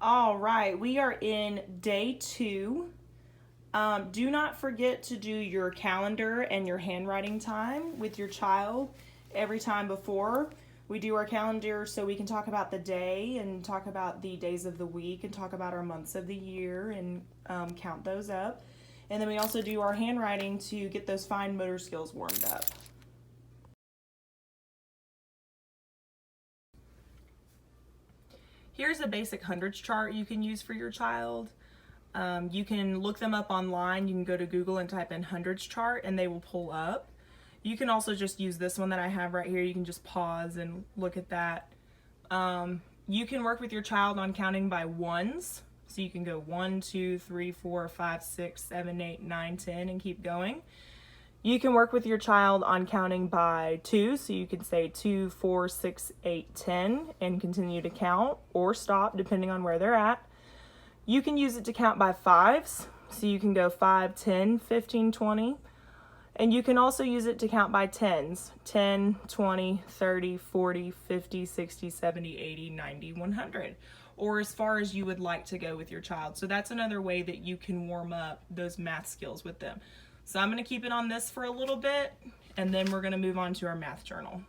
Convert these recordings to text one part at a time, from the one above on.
All right, we are in day 2. Do not forget to do your calendar and your handwriting time with your child every time before we do our calendar, so we can talk about the day and talk about the days of the week and talk about our months of the year and count those up. And then we also do our handwriting to get those fine motor skills warmed up. Here's a basic hundreds chart you can use for your child. You can look them up online. You can go to Google and type in hundreds chart and they will pull up. You can also just use this one that I have right here. You can just pause and look at that. You can work with your child on counting by ones. So you can go 1, 2, 3, 4, 5, 6, 7, 8, 9, 10 and keep going. You can work with your child on counting by 2, so you can say 2, 4, 6, 8, 10 and continue to count or stop depending on where they're at. You can use it to count by 5s, so you can go 5, 10, 15, 20. And you can also use it to count by 10s, 10, 20, 30, 40, 50, 60, 70, 80, 90, 100, or as far as you would like to go with your child. So that's another way that you can warm up those math skills with them. So I'm going to keep it on this for a little bit, and then we're going to move on to our math journal.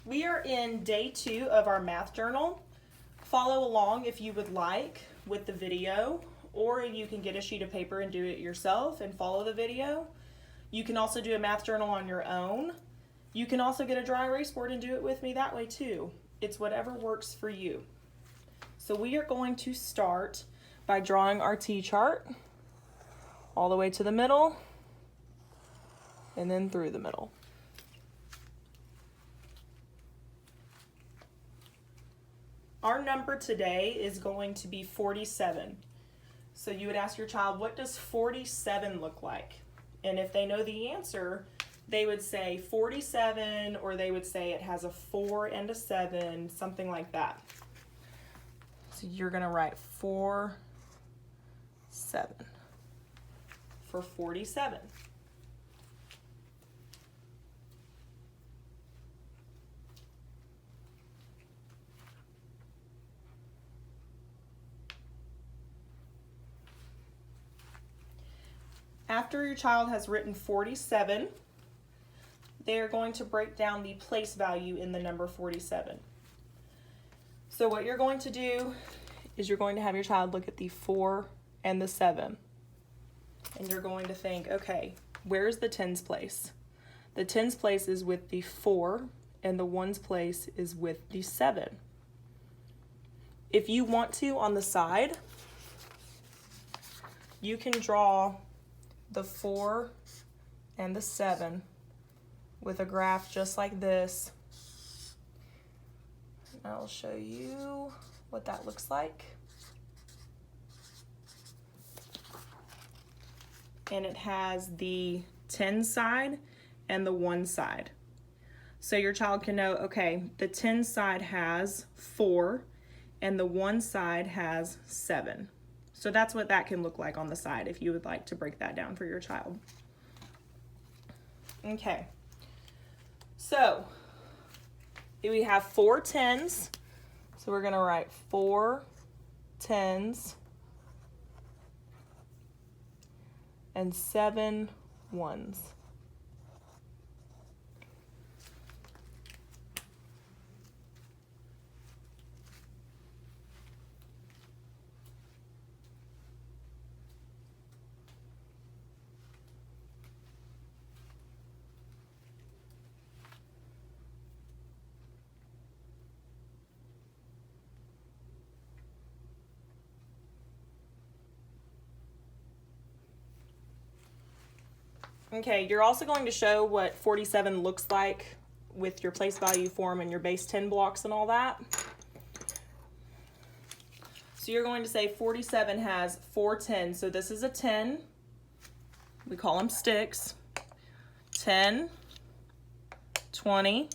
We are in day 2 of our math journal. Follow along if you would like with the video, or you can get a sheet of paper and do it yourself and follow the video. You can also do a math journal on your own. You can also get a dry erase board and do it with me that way too. It's whatever works for you. So we are going to start by drawing our T-chart all the way to the middle and then through the middle. Our number today is going to be 47. So you would ask your child, what does 47 look like? And if they know the answer, they would say 47, or they would say it has a 4 and a 7, something like that. So you're going to write 4, 7 for 47. After your child has written 47, they're going to break down the place value in the number 47. So what you're going to do is you're going to have your child look at the 4 and the 7. And you're going to think, okay, where's the tens place? The tens place is with the 4 and the ones place is with the 7. If you want to, on the side, you can draw the 4 and the 7 with a graph just like this. And I'll show you what that looks like. And it has the 10 side and the 1 side. So your child can know, okay, the 10 side has 4 and the 1 side has 7. So that's what that can look like on the side if you would like to break that down for your child. Okay, so we have 4 tens, so we're gonna write 4 tens and 7 ones. Okay, you're also going to show what 47 looks like with your place value form and your base 10 blocks and all that. So you're going to say 47 has 4 10s. So this is a 10. We call them sticks. 10, 20,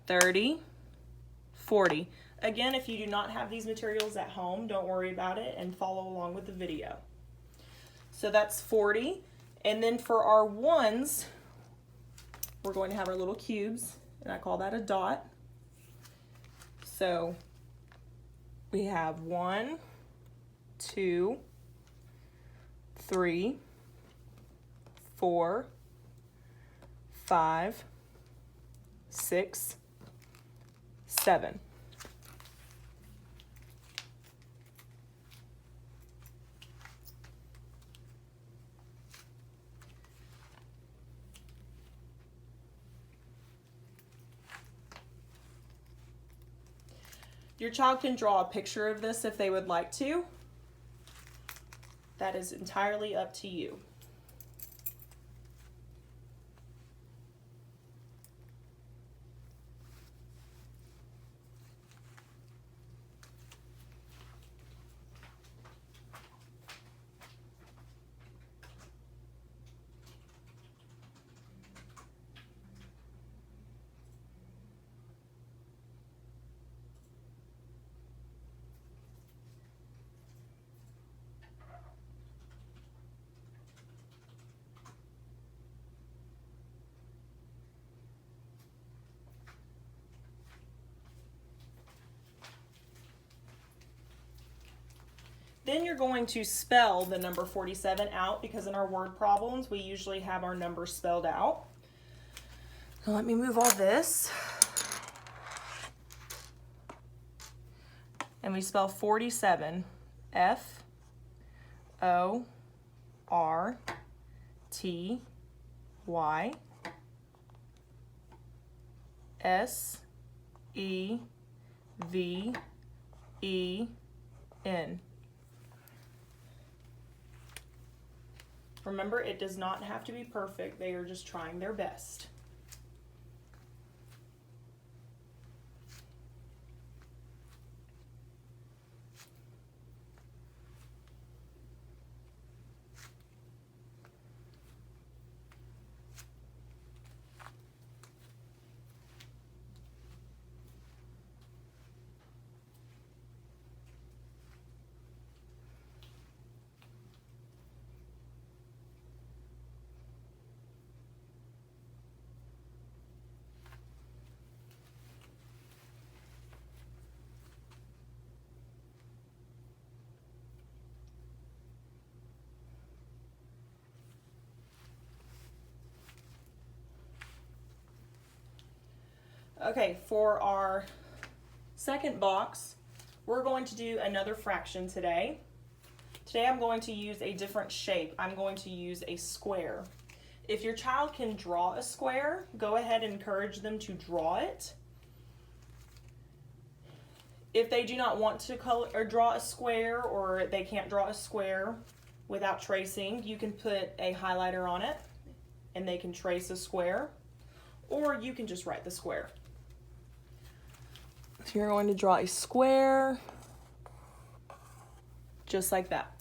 30, 40. Again, if you do not have these materials at home, don't worry about it and follow along with the video. So that's 40. And then for our ones, we're going to have our little cubes, and I call that a dot. So we have 1, 2, 3, 4, 5, 6, 7. Your child can draw a picture of this if they would like to. That is entirely up to you. Then you're going to spell the number 47 out, because in our word problems, we usually have our numbers spelled out. Now let me move all this. And we spell 47, F, O, R, T, Y, S, E, V, E, N. Remember, it does not have to be perfect. They are just trying their best. Okay, for our second box, we're going to do another fraction today. Today I'm going to use a different shape. I'm going to use a square. If your child can draw a square, go ahead and encourage them to draw it. If they do not want to color or draw a square, or they can't draw a square without tracing, you can put a highlighter on it and they can trace a square, or you can just write the square. So you're going to draw a square just like that.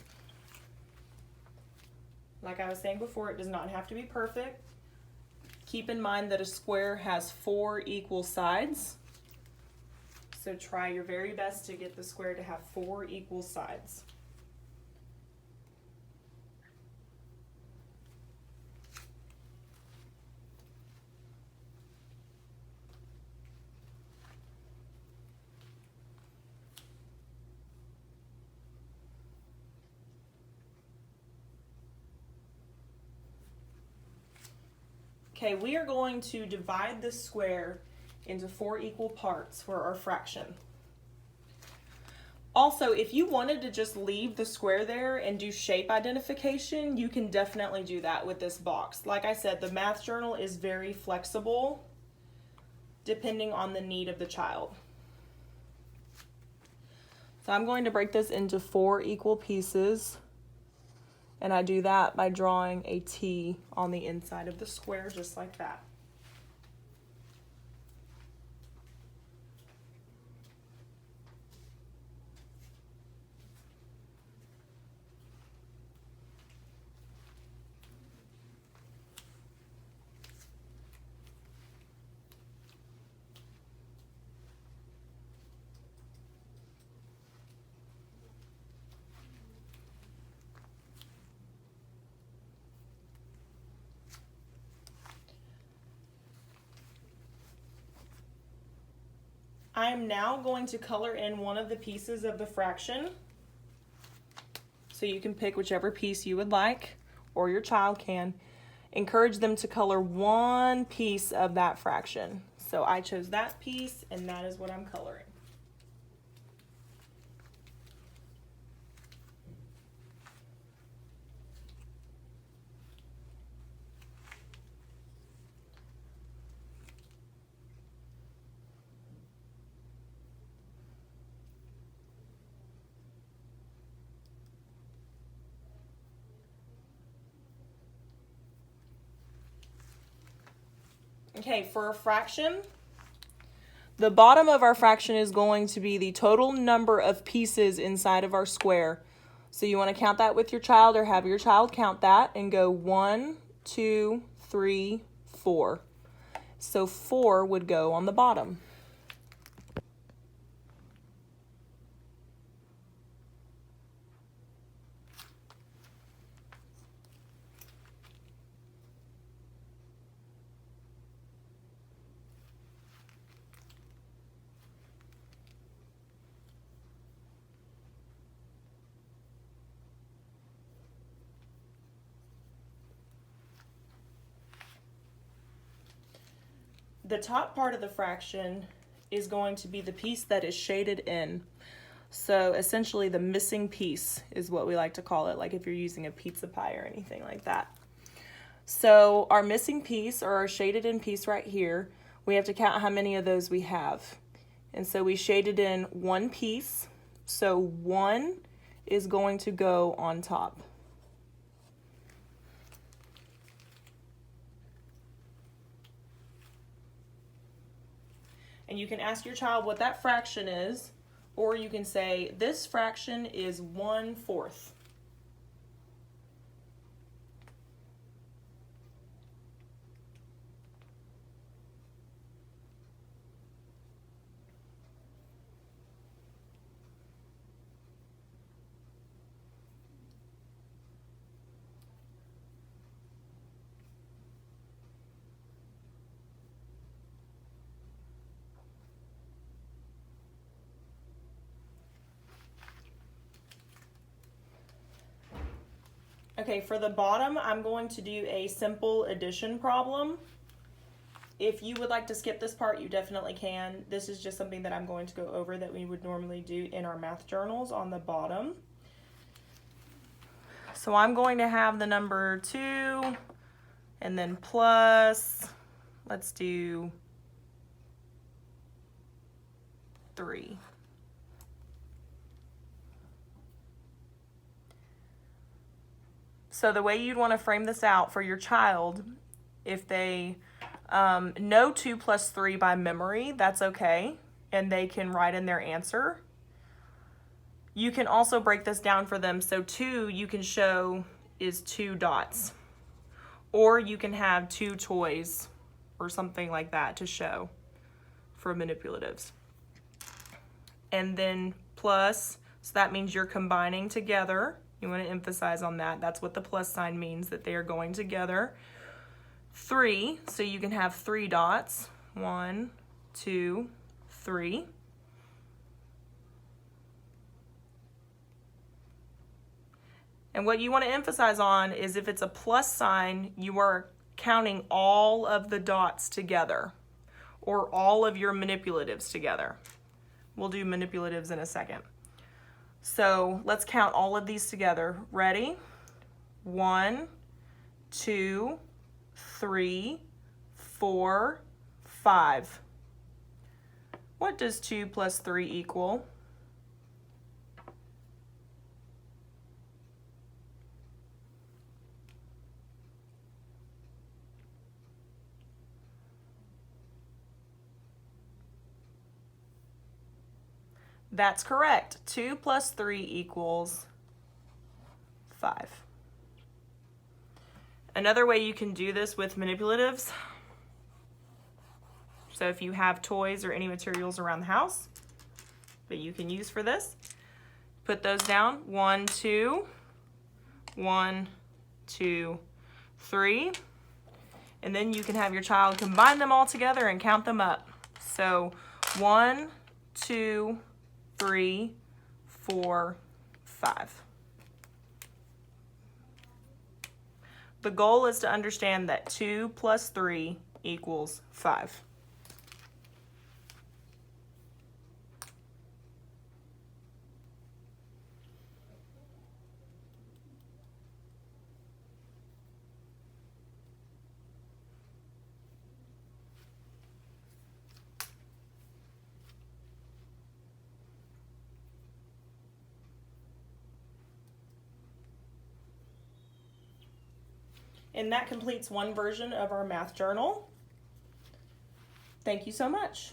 Like I was saying before, it does not have to be perfect. Keep in mind that a square has 4 equal sides. So try your very best to get the square to have 4 equal sides. Okay, we are going to divide this square into 4 equal parts for our fraction. Also, if you wanted to just leave the square there and do shape identification, you can definitely do that with this box. Like I said, the math journal is very flexible depending on the need of the child. So I'm going to break this into 4 equal pieces. And I do that by drawing a T on the inside of the square, just like that. I am now going to color in one of the pieces of the fraction. So you can pick whichever piece you would like, or your child can. Encourage them to color one piece of that fraction. So I chose that piece, and that is what I'm coloring. Okay, for a fraction, the bottom of our fraction is going to be the total number of pieces inside of our square. So you want to count that with your child, or have your child count that and go 1, 2, 3, 4. So 4 would go on the bottom. The top part of the fraction is going to be the piece that is shaded in. So essentially the missing piece is what we like to call it, like if you're using a pizza pie or anything like that. So our missing piece, or our shaded in piece right here, we have to count how many of those we have. And so we shaded in one piece, so 1 is going to go on top. And you can ask your child what that fraction is, or you can say, this fraction is 1/4. Okay, for the bottom, I'm going to do a simple addition problem. If you would like to skip this part, you definitely can. This is just something that I'm going to go over that we would normally do in our math journals on the bottom. So I'm going to have the number 2 and then plus, let's do 3. So the way you'd want to frame this out for your child, if they know 2 plus 3 by memory, that's okay, and they can write in their answer. You can also break this down for them. So 2 you can show is 2 dots, or you can have 2 toys or something like that to show for manipulatives. And then plus, so that means you're combining together. You want to emphasize on that. That's what the plus sign means, that they are going together. 3, so you can have 3 dots. 1, 2, 3. And what you want to emphasize on is if it's a plus sign, you are counting all of the dots together, or all of your manipulatives together. We'll do manipulatives in a second. So let's count all of these together. Ready? 1, 2, 3, 4, 5. What does 2 plus 3 equal? That's correct. 2 plus 3 equals 5. Another way you can do this with manipulatives, so if you have toys or any materials around the house that you can use for this, put those down. 1, 2, 1, 2, 3. And then you can have your child combine them all together and count them up. So 1, 2, 3, 4, 5. The goal is to understand that 2 plus 3 equals 5. And that completes one version of our math journal. Thank you so much.